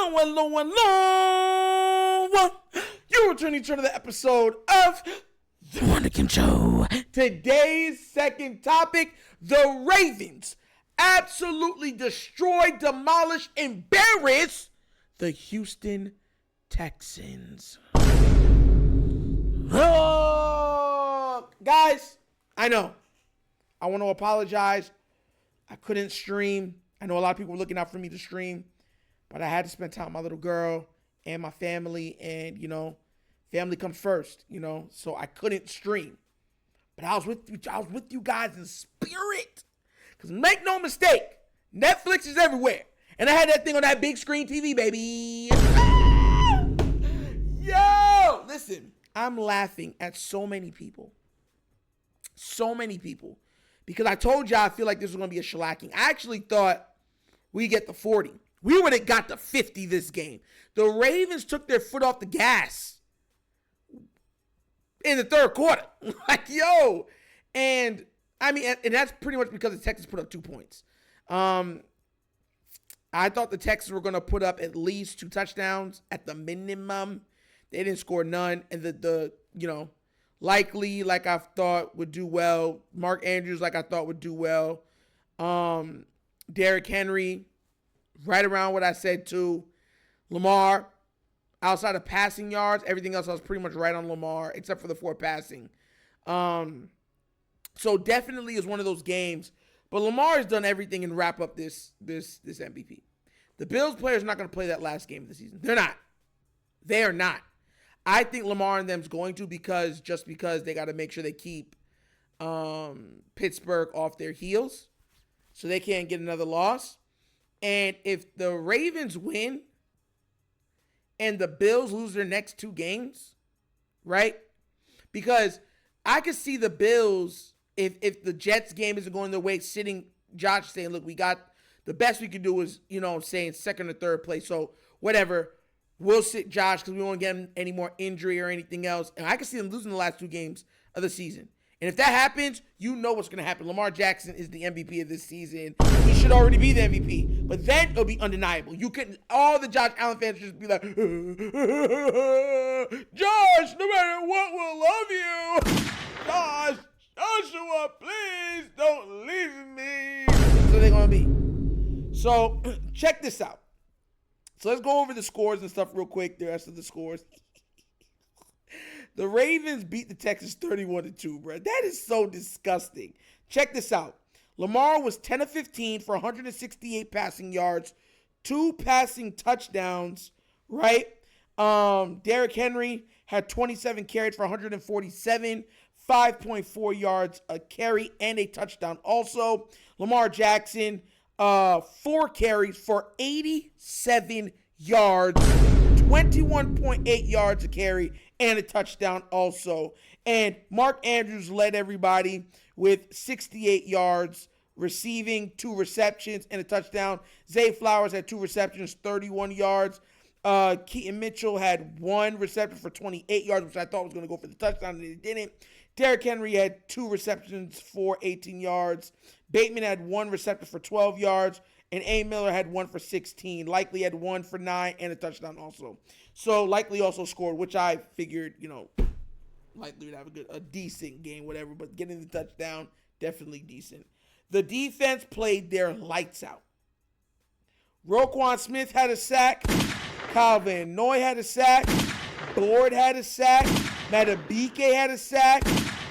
Hello. You're returning to the episode of TheWunderkindShow. Today's second topic, the Ravens absolutely destroyed, demolished, embarrassed the Houston Texans. Oh, guys, I know. I want to apologize. I couldn't stream. I know a lot of people were looking out for me to stream, but I had to spend time with my little girl and my family, and, you know, family comes first, you know, so I couldn't stream. But I was with you guys in spirit. Because make no mistake, Netflix is everywhere. And I had that thing on that big screen TV, baby. Yo! Listen, I'm laughing at so many people. So many people. Because I told y'all I feel like this was going to be a shellacking. I actually thought we'd get the 40. We would have got the 50 this game. The Ravens took their foot off the gas in the third quarter. Like, yo. And, I mean, and that's pretty much because the Texans put up 2 points. I thought the Texans were going to put up at least 2 touchdowns at the minimum. They didn't score none. And the you know, Likely, like I thought, would do well. Mark Andrews, like I thought, would do well. Derrick Henry, right around what I said too. Lamar, outside of passing yards, everything else I was pretty much right on Lamar, except for the 4 passing. So definitely is one of those games. But Lamar has done everything and wrap up this MVP. The Bills players are not going to play that last game of the season. They're not. They are not. I think Lamar and them's going to because they got to make sure they keep Pittsburgh off their heels so they can't get another loss. And if the Ravens win and the Bills lose their next 2 games, right? Because I could see the Bills, if the Jets game isn't going their way, sitting Josh saying, look, we got the best we could do is, you know, saying second or third place. So whatever. We'll sit Josh because we won't get him any more injury or anything else. And I can see them losing the last 2 games of the season. And if that happens, you know what's going to happen. Lamar Jackson is the MVP of this season. He should already be the MVP. But then it'll be undeniable. You couldn't, all the Josh Allen fans just be like, Josh, no matter what, we'll love you. Josh, Joshua, please don't leave me. So they're going to be. So check this out. So let's go over the scores and stuff real quick, the rest of the scores. The Ravens beat the Texans 31-2, bro. That is so disgusting. Check this out. Lamar was 10 of 15 for 168 passing yards, 2 passing touchdowns, right? Derrick Henry had 27 carries for 147, 5.4 yards a carry, and a touchdown. Also, Lamar Jackson, 4 carries for 87 yards, 21.8 yards a carry, and a touchdown also. And Mark Andrews led everybody with 68 yards receiving, 2 receptions, and a touchdown. Zay Flowers had 2 receptions, 31 yards. Keaton Mitchell had 1 reception for 28 yards, which I thought was going to go for the touchdown, and it didn't. Derrick Henry had 2 receptions for 18 yards. Bateman had 1 reception for 12 yards. And A. Miller had 1 for 16. Likely had 1 for 9 and a touchdown also. So Likely also scored, which I figured, you know, Likely would have a decent game, whatever. But getting the touchdown, definitely decent. The defense played their lights out. Roquan Smith had a sack. Kyle Van Noy had a sack. Board had a sack. Matabike had a sack.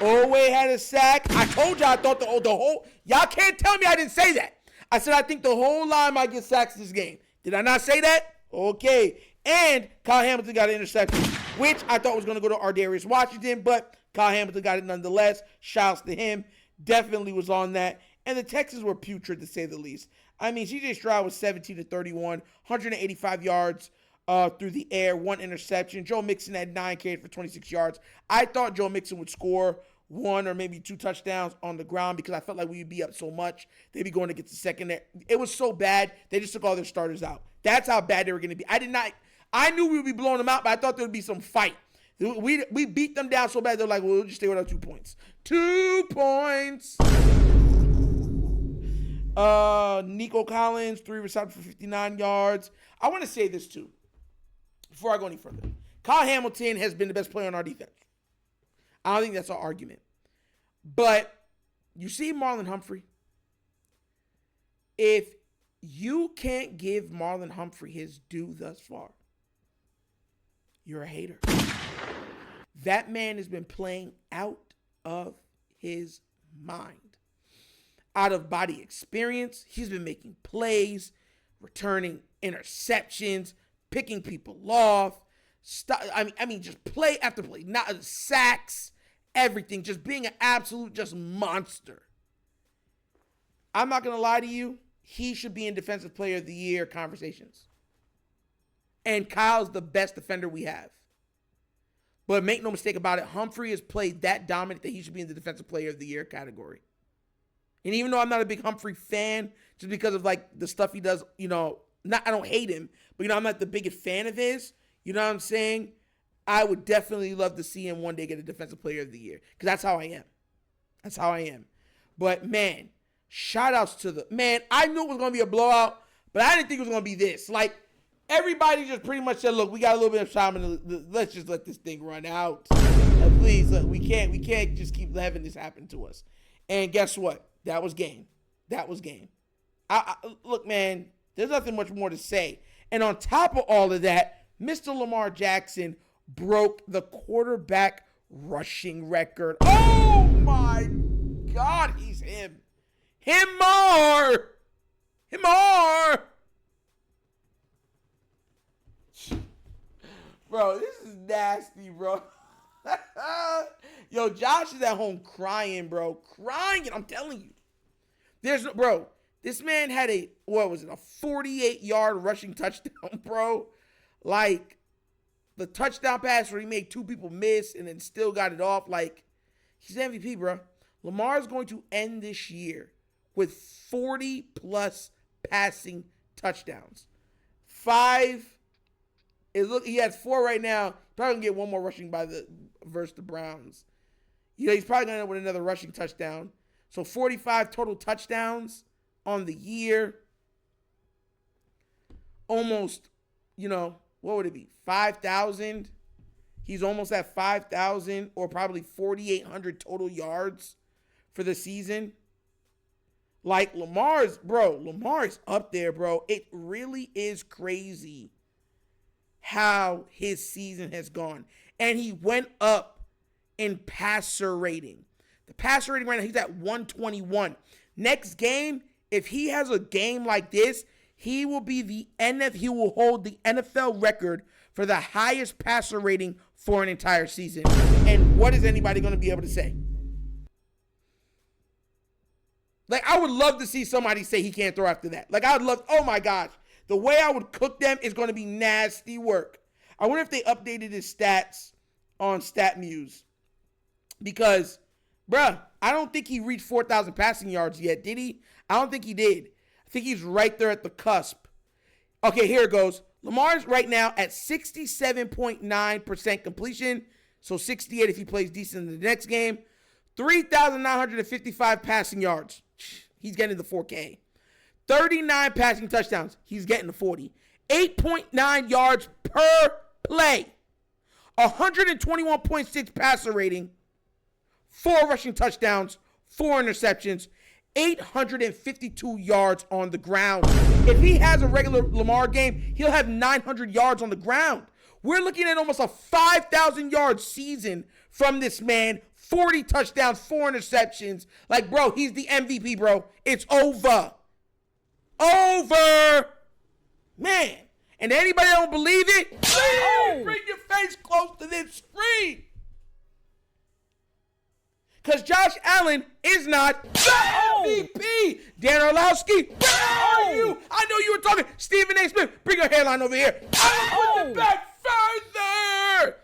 Owe had a sack. I told y'all I thought the whole, y'all can't tell me I didn't say that. I said I think the whole line might get sacks this game. Did I not say that? Okay. And Kyle Hamilton got an interception, which I thought was going to go to Ardarius Washington, but Kyle Hamilton got it nonetheless. Shouts to him. Definitely was on that. And the Texans were putrid, to say the least. I mean, C.J. Stroud was 17 to 31, 185 yards through the air, 1 interception. Joe Mixon had 9 carries for 26 yards. I thought Joe Mixon would score 1 or maybe 2 touchdowns on the ground because I felt like we would be up so much. They'd be going to get the second there. It was so bad, they just took all their starters out. That's how bad they were going to be. I knew we would be blowing them out, but I thought there would be some fight. We beat them down so bad, they're like, well, we'll just stay with our 2 points. 2 points. Nico Collins, 3 receptions for 59 yards. I want to say this too, before I go any further. Kyle Hamilton has been the best player on our defense. I don't think that's an argument. But you see Marlon Humphrey. If you can't give Marlon Humphrey his due thus far, you're a hater. That man has been playing out of his mind. Out of body experience. He's been making plays, returning interceptions, picking people off. I mean, just play after play. Not sacks, everything. Just being an absolute just monster. I'm not going to lie to you. He should be in Defensive Player of the Year conversations. And Kyle's the best defender we have. But make no mistake about it, Humphrey has played that dominant that he should be in the Defensive Player of the Year category. And even though I'm not a big Humphrey fan, just because of like the stuff he does, I don't hate him, but I'm not the biggest fan of his. You know what I'm saying? I would definitely love to see him one day get a Defensive Player of the Year. Because that's how I am. That's how I am. But man, shout outs to I knew it was going to be a blowout, but I didn't think it was going to be this. Like, everybody just pretty much said, look, we got a little bit of time, let's just let this thing run out. Please, look, we can't just keep having this happen to us. And guess what? That was game. Look, man, there's nothing much more to say. And on top of all of that, Mr. Lamar Jackson broke the quarterback rushing record. Oh, my God, he's him. Him more. Bro, this is nasty, bro. Yo, Josh is at home crying, bro. Crying, I'm telling you. This man had a 48-yard rushing touchdown, bro. Like, the touchdown pass where he made 2 people miss and then still got it off. Like, he's MVP, bro. Lamar is going to end this year with 40-plus passing touchdowns. 5. He has 4 right now. Probably going to get 1 more rushing versus the Browns. He's probably going to end up with another rushing touchdown. So 45 total touchdowns on the year. Almost, what would it be? 5,000. He's almost at 5,000 or probably 4,800 total yards for the season. Like, Lamar is up there, bro. It really is crazy how his season has gone. And he went up in passer rating. The passer rating right now, he's at 121. Next game, if he has a game like this, he will hold the NFL record for the highest passer rating for an entire season. And what is anybody going to be able to say? Like, I would love to see somebody say he can't throw after that. Like, oh my gosh. The way I would cook them is going to be nasty work. I wonder if they updated his stats on StatMuse. Because, bruh, I don't think he reached 4,000 passing yards yet, did he? I don't think he did. I think he's right there at the cusp. Okay, here it goes. Lamar's right now at 67.9% completion. So 68 if he plays decent in the next game. 3,955 passing yards. He's getting the 4K. 39 passing touchdowns. He's getting the 40. 8.9 yards per play. 121.6 passer rating. 4 rushing touchdowns. 4 interceptions. 852 yards on the ground. If he has a regular Lamar game, he'll have 900 yards on the ground. We're looking at almost a 5,000-yard season from this man. 40 touchdowns, 4 interceptions. Like, bro, he's the MVP, bro. It's over. Over. Man. And anybody that don't believe it, bring your face close to this screen. Because Josh Allen is not the MVP. Dan Orlowski, where are you? I know you were talking. Stephen A. Smith, bring your hairline over here. I put it back further.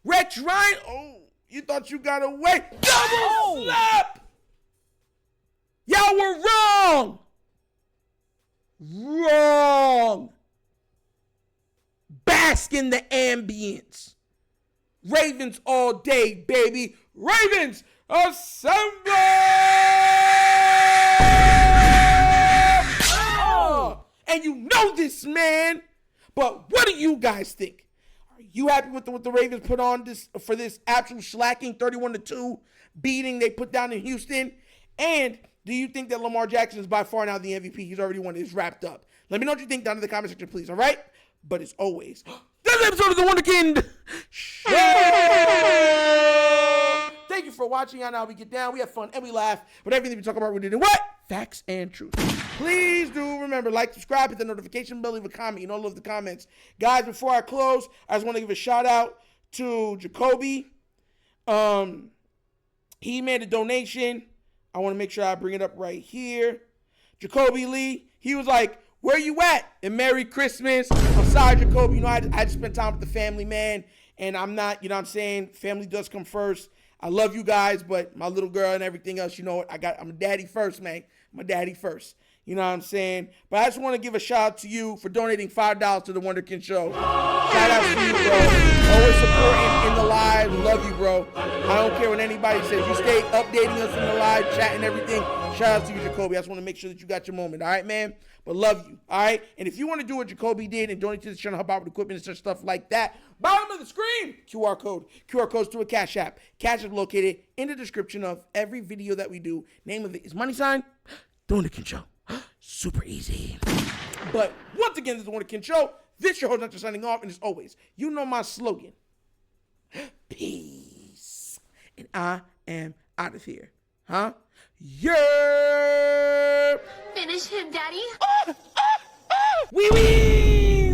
Rex Ryan, you thought you got away. Double slap. Y'all were wrong. Wrong. Bask in the ambience. Ravens all day, baby. Ravens Assemble! And you know this, man. But what do you guys think? Are you happy with what the Ravens put on for this absolute slacking 31-2 beating they put down in Houston? And do you think that Lamar Jackson is by far now the MVP? He's already won. It's wrapped up. Let me know what you think down in the comment section, please. All right? But as always, this episode of The Wunderkind Show. Thank you for watching. I know we get down, we have fun, and we laugh. But everything we talk about, we're doing what? Facts and truth. Please do remember, like, subscribe, hit the notification bell, leave a comment. You know, love the comments. Guys, before I close, I just want to give a shout out to Jacoby. He made a donation. I want to make sure I bring it up right here. Jacoby Lee, he was like, where you at? And Merry Christmas. I'm sorry, Jacoby. You know, I just spent time with the family, man. And I'm not, you know what I'm saying? Family does come first. I love you guys, but my little girl and everything else, you know what? I'm a daddy first, man. I'm a daddy first. You know what I'm saying? But I just want to give a shout out to you for donating $5 to The Wunderkind Show. Shout out to you, bro. Always supporting in the live. Love you, bro. I don't care what anybody says. You stay updating us in the live, chatting everything. Shout out to you, Jacoby. I just want to make sure that you got your moment. All right, man? But love you. All right? And if you want to do what Jacoby did and donate to the channel, help out with equipment and such stuff like that, bottom of the screen, QR code. QR code's to a Cash App. Cash App located in the description of every video that we do. Name of it is $, DeWunderkind Show. Super easy. But once again, this is The Wunderkind Show. This your host, Hunter, signing off. And as always, you know my slogan. Peace. And I am out of here. Huh? Yeah. Finish him, Daddy. Wee wee.